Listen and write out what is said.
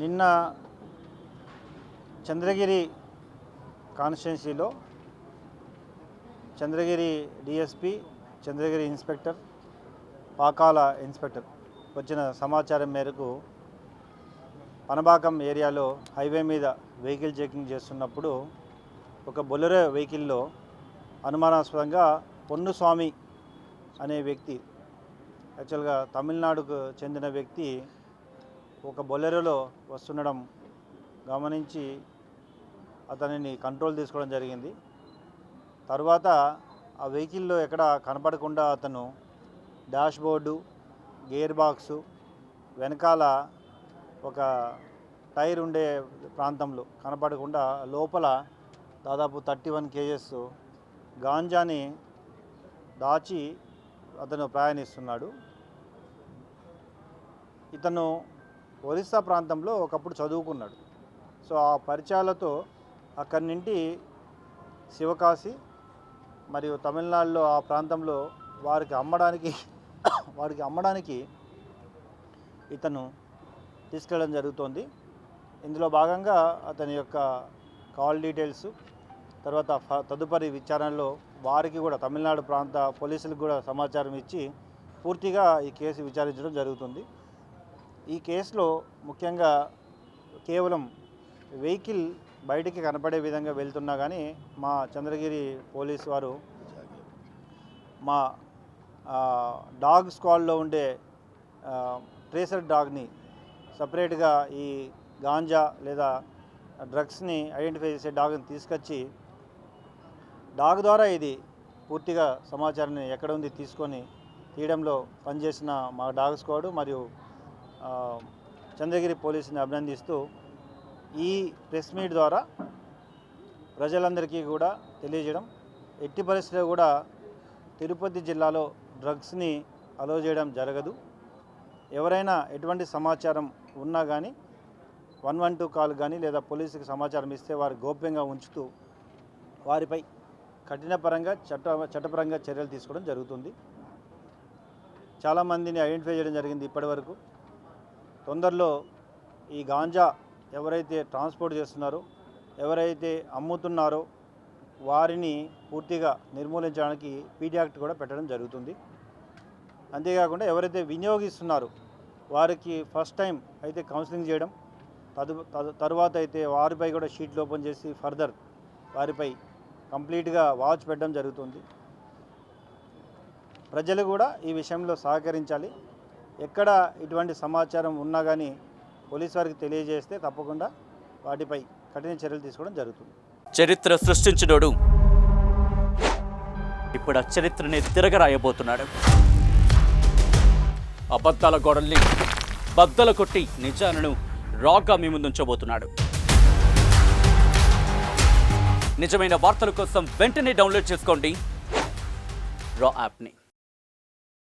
నిన్న చంద్రగిరి కాన్స్టిట్యున్సీలో Chandragiri DSP, Chandragiri inspector, Pakala inspector వచ్చిన సమాచారం మేరకు పనబాకం ఏరియాలో హైవే మీద వెహికల్ చెకింగ్ చేస్తున్నప్పుడు ఒక బొలెరో వెహికల్లో అనుమానాస్పదంగా పొన్నుస్వామి అనే వ్యక్తి, యాక్చువల్గా తమిళనాడుకు చెందిన వ్యక్తి ఒక బొలెరోలో వస్తుండడం గమనించి అతనిని కంట్రోల్ తీసుకోవడం జరిగింది. తర్వాత ఆ వెహికల్లో ఎక్కడ కనపడకుండా అతను డాష్ బోర్డు, గేర్ బాక్సు, వెనకాల ఒక టైర్ ఉండే ప్రాంతంలో కనపడకుండా లోపల దాదాపు 31 kgs గాంజాని దాచి అతను ప్రయాణిస్తున్నాడు. ఇతను ఒరిస్సా ప్రాంతంలో ఒకప్పుడు చదువుకున్నాడు. సో ఆ పరిచయాలతో అక్కడి నుండి శివకాశి మరియు తమిళనాడులో ఆ ప్రాంతంలో వారికి అమ్మడానికి ఇతను తీసుకెళ్ళడం జరుగుతోంది. ఇందులో భాగంగా అతని యొక్క కాల్ డీటెయిల్స్, తర్వాత తదుపరి విచారణలో వారికి కూడా తమిళనాడు ప్రాంత పోలీసులకు కూడా సమాచారం ఇచ్చి పూర్తిగా ఈ కేసు విచారించడం జరుగుతుంది. ఈ కేసులో ముఖ్యంగా కేవలం వెహికల్ బయటికి కనపడే విధంగా వెళ్తున్నా కానీ మా చంద్రగిరి పోలీసు వారు మా డాగ్ స్క్వాడ్లో ఉండే ట్రేసర్ డాగ్ని సపరేట్గా ఈ గాంజా లేదా డ్రగ్స్ని ఐడెంటిఫై చేసే డాగ్ని తీసుకొచ్చి డాగ్ ద్వారా ఇది పూర్తిగా సమాచారాన్ని ఎక్కడ ఉంది తీసుకొని తీయడంలో పనిచేసిన మా డాగ్ స్క్వాడ్ మరియు చంద్రగిరి పోలీసుని అభినందిస్తూ ఈ ప్రెస్ మీట్ ద్వారా ప్రజలందరికీ కూడా తెలియజేయడం, ఎట్టి పరిస్థితిలో కూడా తిరుపతి జిల్లాలో డ్రగ్స్ని అలో చేయడం జరగదు. ఎవరైనా ఎటువంటి సమాచారం ఉన్నా కానీ 112 కాల్ కానీ లేదా పోలీసుకి సమాచారం ఇస్తే వారు గోప్యంగా ఉంచుతూ వారిపై చట్టపరంగా చర్యలు తీసుకోవడం జరుగుతుంది. చాలామందిని ఐడెంటిఫై చేయడం జరిగింది ఇప్పటివరకు. తొందరలో ఈ గాంజా ఎవరైతే ట్రాన్స్పోర్ట్ చేస్తున్నారో, ఎవరైతే అమ్ముతున్నారో వారిని పూర్తిగా నిర్మూలించడానికి పీడీ యాక్ట్ కూడా పెట్టడం జరుగుతుంది. అంతేకాకుండా ఎవరైతే వినియోగిస్తున్నారో వారికి ఫస్ట్ టైం అయితే కౌన్సిలింగ్ చేయడం, తరువాత అయితే వారిపై కూడా షీట్లు ఓపెన్ చేసి ఫర్దర్ వారిపై కంప్లీట్గా వాచ్ పెట్టడం జరుగుతుంది. ప్రజలు కూడా ఈ విషయంలో సహకరించాలి. ఎక్కడ ఇటువంటి సమాచారం ఉన్నా కానీ పోలీసు వారికి తెలియజేస్తే తప్పకుండా వాటిపై కఠిన చర్యలు తీసుకోవడం జరుగుతుంది. చరిత్ర సృష్టించినోడు ఇప్పుడు ఆ చరిత్రని తిరగరాయబోతున్నాడు. అబద్ధాల గోడల్ని బద్దలు కొట్టి నిజాలను రాగా మీ ముందుంచబోతున్నాడు. నిజమైన వార్తల కోసం వెంటనే డౌన్లోడ్ చేసుకోండి రా యాప్ని.